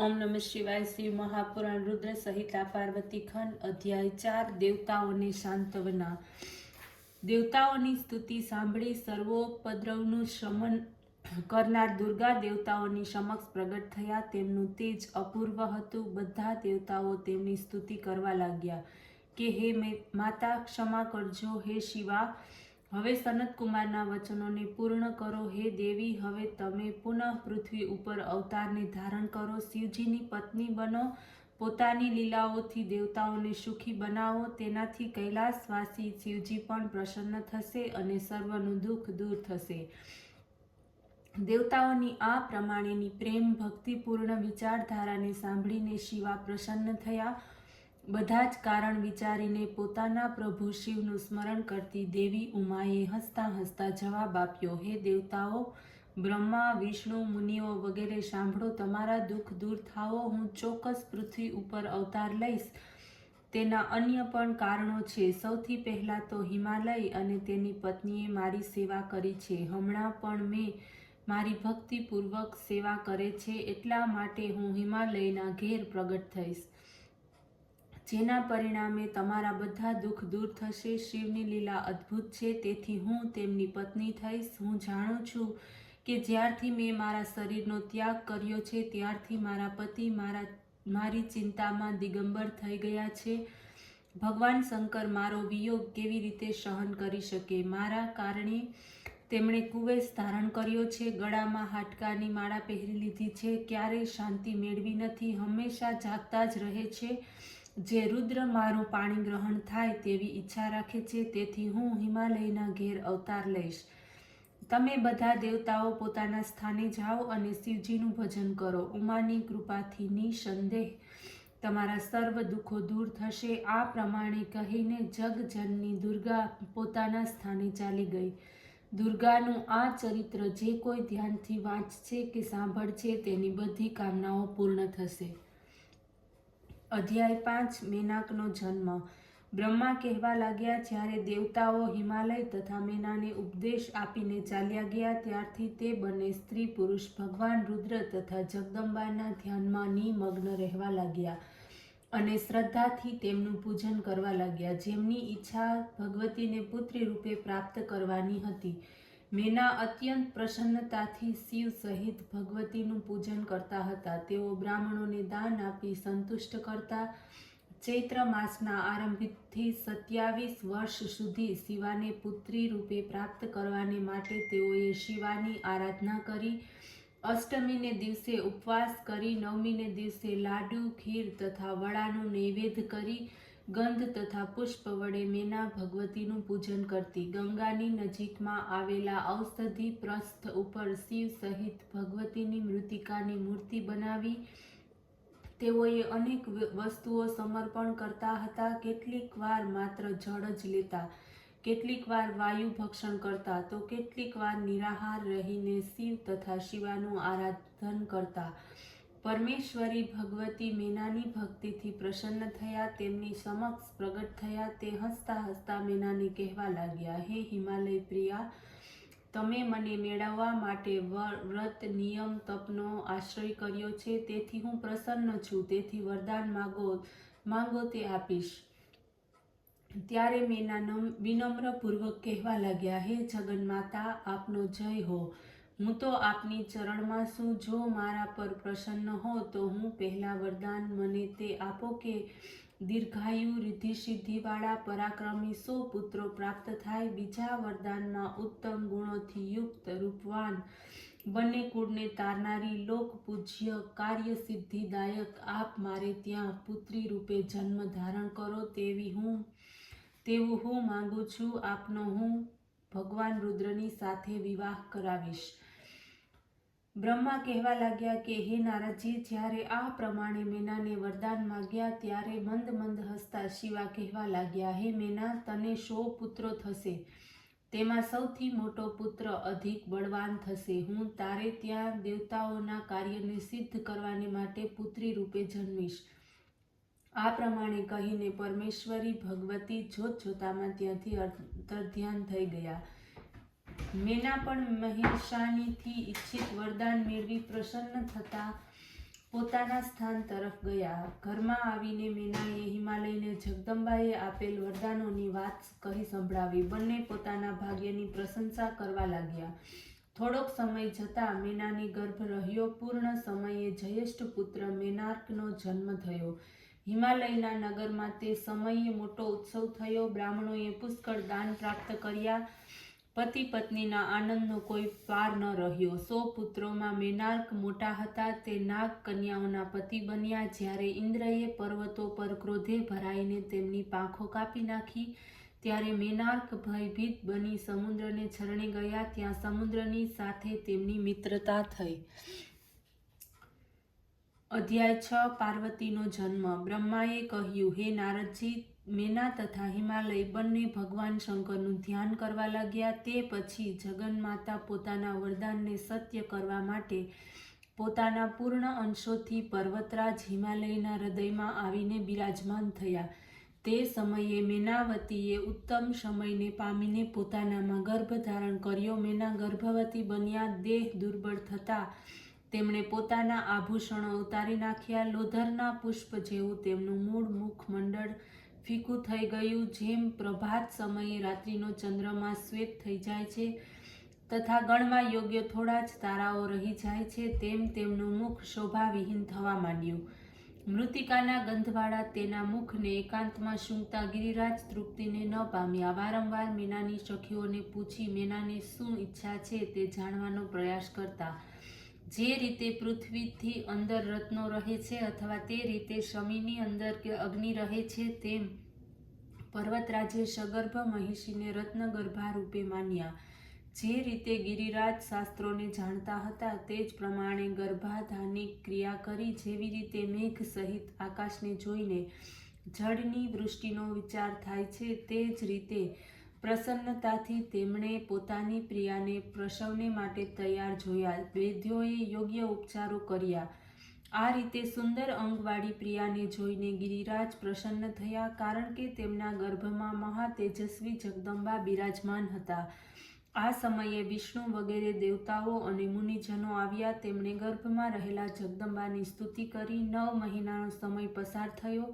ओम नमः शिवाय। शिव महापुराण रुद्र संहिता पार्वती खंड अध्याय 4 देवताओने सांत्वना। देवताओनी स्तुति सांभળી સર્વોપદ્રવનું શમન કરનાર દુર્ગા દેવતાઓની સમક્ષ પ્રગટ થયા। તેમનું તેજ અપૂર્વ હતું। બધા દેવતાઓ તેમની સ્તુતિ કરવા લાગ્યા કે હે માતા ક્ષમા કરજો, હે શિવા હવે સનતકુમારના વચનોને પૂર્ણ કરો, હે દેવી હવે તમે પુનઃ પૃથ્વી ઉપર અવતારને ધારણ કરો, શિવજીની પત્ની બનો, પોતાની લીલાઓથી દેવતાઓને સુખી બનાવો, તેનાથી કૈલાસવાસી શિવજી પણ પ્રસન્ન થશે અને સર્વનું દુઃખ દૂર થશે। દેવતાઓની આ પ્રમાણેની પ્રેમ ભક્તિપૂર્ણ વિચારધારાને સાંભળીને શિવા પ્રસન્ન થયા। બધા જ કારણ વિચારીને પોતાના પ્રભુ શિવનું સ્મરણ કરતી દેવી ઉમાએ હસતા હસતા જવાબ આપ્યો, હે દેવતાઓ, બ્રહ્મા, વિષ્ણુ, મુનિઓ વગેરે સાંભળો, તમારા દુઃખ દૂર થાઓ। હું ચોક્કસ પૃથ્વી ઉપર અવતાર લઈશ। તેના અન્ય પણ કારણો છે। સૌથી પહેલા તો હિમાલય અને તેની પત્નીએ મારી સેવા કરી છે। હમણાં પણ મેં મારી ભક્તિપૂર્વક સેવા કરે છે, એટલા માટે હું હિમાલયના ઘેર પ્રગટ થઈશ, જેના પરિણામે તમારા બધા દુઃખ દૂર થશે। શિવની લીલા અદ્ભુત છે, તેથી હું તેમની પત્ની થઈશ। હું જાણું છું કે જ્યારથી મેં મારા શરીરનો ત્યાગ કર્યો છે ત્યારથી મારા પતિ મારી ચિંતામાં દિગંબર થઈ ગયા છે। ભગવાન શંકર મારો વિયોગ કેવી રીતે સહન કરી શકે? મારા કારણે તેમણે કુવેશ ધારણ કર્યો છે, ગળામાં હાડકાની માળા પહેરી લીધી છે, ક્યારેય શાંતિ મેળવી નથી, હંમેશા જાગતા જ રહે છે। જે રુદ્ર મારું પાણી ગ્રહણ થાય તેવી ઈચ્છા રાખે છે, તેથી હું હિમાલયના ઘેર અવતાર લઈશ। તમે બધા દેવતાઓ પોતાના સ્થાને જાઓ અને શિવજીનું ભજન કરો। ઉમાની કૃપાથી નિસંદેહ તમારા સર્વ દુઃખો દૂર થશે। આ પ્રમાણે કહીને જગજનની દુર્ગા પોતાના સ્થાને ચાલી ગઈ। દુર્ગાનું આ ચરિત્ર જે કોઈ ધ્યાનથી વાંચશે કે સાંભળશે તેની બધી કામનાઓ પૂર્ણ થશે। અધ્યાય 5 મેનાકનો જન્મ। બ્રહ્મા કહેવા લાગ્યા, જ્યારે દેવતાઓ હિમાલય તથા મેનાને ઉપદેશ આપીને ચાલ્યા ગયા ત્યારથી તે બંને સ્ત્રી પુરુષ ભગવાન રુદ્ર તથા જગદંબાના ધ્યાનમાં નિમગ્ન રહેવા લાગ્યા અને શ્રદ્ધાથી તેમનું પૂજન કરવા લાગ્યા। જેમની ઈચ્છા ભગવતીને પુત્રી રૂપે પ્રાપ્ત કરવાની હતી। મેના અત્યંત પ્રસન્નતાથી શિવ સહિત ભગવતીનું પૂજન કરતા હતા। તેઓ બ્રાહ્મણોને દાન આપી સંતુષ્ટ કરતા। ચૈત્ર માસના આરંભથી 27 વર્ષ સુધી શિવાને પુત્રી રૂપે પ્રાપ્ત કરવાને માટે તેઓએ શિવાની આરાધના કરી। અષ્ટમીને દિવસે ઉપવાસ કરી, નવમીને દિવસે લાડુ, ખીર તથા વડાનું નૈવેદ્ય કરી, ગંધ તથા પુષ્પ વડે મેના ભગવતીનું પૂજન કરતી। ગંગાની નજીકમાં આવેલા ઔષધિ પ્રસ્થ ઉપર શિવ સહિત ભગવતીની મૃતિકાની મૂર્તિ બનાવી તેઓએ અનેક વસ્તુઓ સમર્પણ કરતા હતા। કેટલીક વાર માત્ર જળ જ લેતા, કેટલીક વાર વાયુ ભક્ષણ કરતા, તો કેટલીક વાર નિરાહાર રહીને શિવ તથા શિવાનું આરાધન કરતા। પરમેશ્વરી ભગવતી મેનાની ભક્તિથી પ્રસન્ન થયા, તેમની સમક્ષ પ્રગટ થયા। તે હસતા હસતા મેનાને કહેવા લાગ્યા, હે હિમાલય પ્રિયા, તમે મને મેળવવા માટે વ્રત, નિયમ, તપનો આશ્રય કર્યો છે, તેથી હું પ્રસન્ન છું। તેથી વરદાન માંગો તે આપીશ। ત્યારે મેના વિનમ્રપૂર્વક કહેવા લાગ્યા, હે જગન્માતા, આપનો જય હો। હું તો આપની ચરણમાં છું। જો મારા પર પ્રસન્ન હો તો હું પહેલા વરદાન મને તે આપો કે દીર્ઘાયુ, રિદ્ધિ સિદ્ધિવાળા પરાક્રમી 100 પુત્રો પ્રાપ્ત થાય। બીજા વરદાનમાં ઉત્તમ ગુણોથી યુક્ત, રૂપવાન, બંને કુળને તારનારી, લોક પૂજ્ય, કાર્ય સિદ્ધિદાયક આપ મારે ત્યાં પુત્રી રૂપે જન્મ ધારણ કરો તેવું હું માંગુ છું। આપનો હું ભગવાન રુદ્રની સાથે વિવાહ કરાવીશ। બ્રહ્મા કહેવા લાગ્યા કે હે નારદજી, જ્યારે આ પ્રમાણે મેનાને વરદાન માગ્યા ત્યારે મંદ મંદ હસતા શિવા કહેવા લાગ્યા, હે મેના, તને 100 પુત્રો થશે, તેમાં સૌથી મોટો પુત્ર અધિક બળવાન થશે। હું તારે ત્યાં દેવતાઓના કાર્યને સિદ્ધ કરવાને માટે પુત્રી રૂપે જન્મીશ। આ પ્રમાણે કહીને પરમેશ્વરી ભગવતી જોત જોતામાં ત્યાંથી અંતર્ધ્યાન થઈ ગયા। મેના પણ મહેશાનીથી ઈચ્છિત વરદાન મેળવી પ્રસન્ન થતા પોતાના સ્થાન તરફ ગયા. ઘરમાં આવીને મેનાએ હિમાલયને જગદંબાએ આપેલ વરદાનોની વાત કહી સંભળાવી. બંને પોતાના ભાગ્યની પ્રશંસા કરવા લાગ્યા. થોડોક સમય જતાં મેનાને ગર્ભ રહ્યો. પૂર્ણ સમયે જયેષ્ઠ પુત્ર મેનાર્કનો જન્મ થયો. હિમાલયના નગરમાં તે સમયે મોટો ઉત્સવ થયો. બ્રાહ્મણોએ પુષ્કળ દાન પ્રાપ્ત કર્યા. પતિ પત્નીના આનંદનો કોઈ પાર ન રહ્યો. 100 પુત્રોમાં મેનાર્ક મોટા હતા. તે નાગ કન્યાઓના પતિ બન્યા. જ્યારે ઇન્દ્રએ પર્વતો પર ક્રોધે ભરાઈને તેમની પાંખો કાપી નાખી, ત્યારે મેનાર્ક ભયભીત બની સમુદ્રને શરણે ગયા. ત્યાં સમુદ્રની સાથે તેમની મિત્રતા થઈ. અધ્યાય 6. પાર્વતીનો જન્મ. બ્રહ્માએ કહ્યું, હે નારદજી, મેના તથા હિમાલય બંને ભગવાન શંકરનું ધ્યાન કરવા લાગ્યા. તે પછી જગન્માતા પોતાના વરદાનને સત્ય કરવા માટે પોતાના પૂર્ણ અંશોથી પર્વતરાજ હિમાલયના હૃદયમાં આવીને બિરાજમાન થયા. તે સમયે મેનાવતીએ ઉત્તમ સમયને પામીને પોતાનામાં ગર્ભ ધારણ કર્યો. મેના ગર્ભવતી બન્યા. દેહ દુર્બળ થતાં તેમણે પોતાના આભૂષણો ઉતારી નાખ્યા. લોધરના પુષ્પ જેવું તેમનું મૂળ મુખમંડળ ફીકું થઈ ગયું. જેમ પ્રભાત સમયે રાત્રિનો ચંદ્રમા શ્વેત થઈ જાય છે તથા ગણવા યોગ્ય થોડા જ તારાઓ રહી જાય છે, તેમ તેમનું મુખ શોભાવિહીન થવા માંડ્યું. મૃતિકાના ગંધવાળા તેના મુખને એકાંતમાં સૂંઘતા ગિરિરાજ તૃપ્તિને ન પામ્યા. વારંવાર મેનાની સખીઓને પૂછી મેનાને શું ઈચ્છા છે તે જાણવાનો પ્રયાસ કરતા. જે રીતે પૃથ્વીથી અંદર રત્નો રહે છે અથવા તે રીતે શમીની અંદર કે અગ્નિ રહે છે, તેમ પર્વતરાજે સગર્ભ મહિષીને રત્નગર્ભા રૂપે માન્યા. જે રીતે ગિરિરાજ શાસ્ત્રોને જાણતા હતા તે જ પ્રમાણે ગર્ભાધાનની ક્રિયા કરી. જેવી રીતે મેઘ સહિત આકાશને જોઈને જળની વૃષ્ટિનો વિચાર થાય છે, તે જ રીતે પ્રસન્નતાથી તેમણે પોતાની પ્રિયાને પ્રસવને માટે તૈયાર જોયા. વૈદ્યોએ યોગ્ય ઉપચારો કર્યા. આ રીતે સુંદર અંગવાળી પ્રિયાને જોઈને ગિરિરાજ પ્રસન્ન થયા, કારણ કે તેમના ગર્ભમાં મહાતેજસ્વી જગદંબા બિરાજમાન હતા. આ સમયે વિષ્ણુ વગેરે દેવતાઓ અને મુનિજનો આવ્યા. તેમણે ગર્ભમાં રહેલા જગદંબાની સ્તુતિ કરી. 9 મહિનાનો સમય પસાર થયો.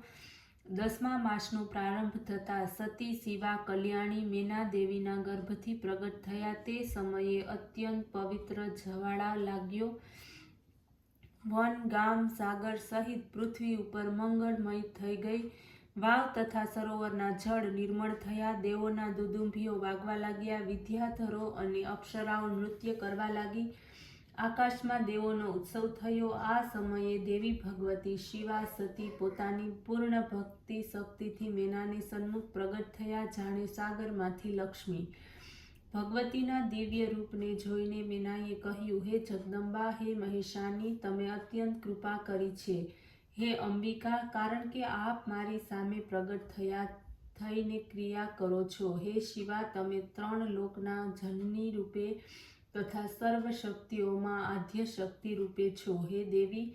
10મા માસનો પ્રારંભ થતાં સતી શિવા કલ્યાણી મેના દેવીના ગર્ભથી પ્રગટ થયા. તે સમયે અત્યંત પવિત્ર જવાળા લાગ્યો. વન, ગામ, સાગર સહિત પૃથ્વી ઉપર મંગળમય થઈ ગઈ. વાવ તથા સરોવરના જળ નિર્મળ થયા. દેવોના દુદુંભીઓ વાગવા લાગ્યા. વિદ્યાધરો અને અપ્સરાઓ નૃત્ય કરવા લાગી. આકાશમાં દેવોનો ઉત્સવ થયો. આ સમયે દેવી ભગવતી શિવા સતી પોતાની પૂર્ણ ભક્તિ શક્તિથી મેનાને સન્મુખ પ્રગટ થયા, જાણે સાગરમાંથી લક્ષ્મી. ભગવતીના દિવ્ય રૂપને જોઈને મેનાએ કહ્યું, હે જગદંબા, હે મહેશાની, તમે અત્યંત કૃપા કરી છે. હે અંબિકા, કારણ કે આપ મારી સામે પ્રગટ થઈને ક્રિયા કરો છો. હે શિવા, તમે 3 લોકના જનની રૂપે તથા સર્વ શક્તિઓમાં આદ્ય શક્તિ રૂપે છો. હે દેવી,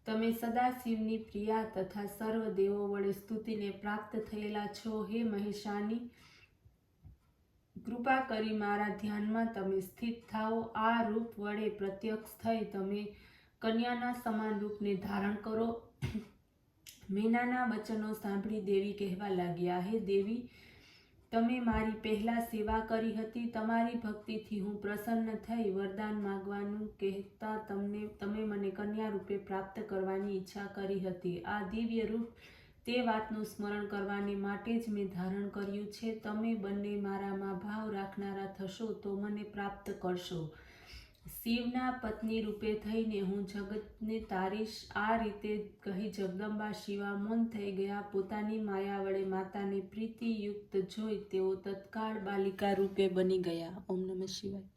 તમે સદાશિવની પ્રિયા તથા સર્વ દેવો વડે સ્તુતિને પ્રાપ્ત થયેલા છો. હે મહેશાની, કૃપા કરી મારા ધ્યાનમાં તમે સ્થિત થાઓ. આ રૂપ વડે પ્રત્યક્ષ થઈ તમે કન્યાના સમાન રૂપને ધારણ કરો. મેનાના વચનો સાંભળી દેવી કહેવા લાગ્યા, હે દેવી, તમે મારી પહેલા સેવા કરી હતી. તમારી ભક્તિથી હું પ્રસન્ન થઈ વરદાન માગવાનું કહેતા તમે મને કન્યા રૂપે પ્રાપ્ત કરવાની ઈચ્છા કરી હતી. આ દિવ્ય રૂપ તે વાતનું સ્મરણ કરવાને માટે જ મેં ધારણ કર્યું છે. તમે બંને મારામાં ભાવ રાખનારા થશો તો મને પ્રાપ્ત કરશો. શિવના પત્ની રૂપે થઈને હું જગતને તારીશ. આ રીતે કહી જગદંબા શિવા મૌન થઈ ગયા. પોતાની માયા વડે માતાને પ્રીતિયુક્ત જોઈ તેઓ તત્કાળ બાલિકા રૂપે બની ગયા. ઓમ નમઃ શિવાય.